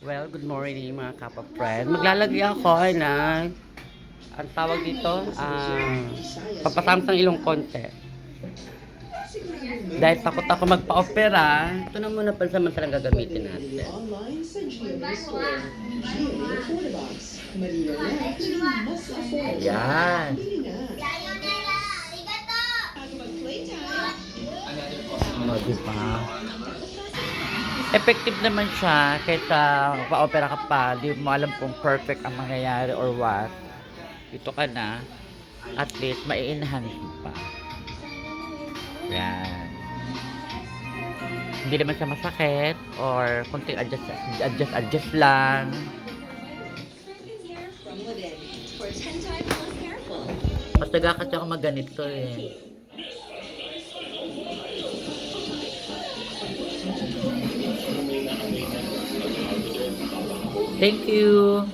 Well, good morning mga kapa-friend. Maglalagay ako na ang tawag dito, papasams ng ilong konti. Dahil takot ako magpa-opera, ito na muna pansamantalang gagamitin natin. Online sa GMA Store. GMA Affordabox. Marina Net. Mas affordable. Yan. Bili na. Ano, diba? Effective naman siya kaysa pa-opera ka pa, di mo alam kung perfect ang mangyayari or what. Dito ka na, at least mai-enhance mo pa. Yan. Hindi naman siya masakit or konting adjust lang. Mas taga kasi ako maganito eh. Thank you.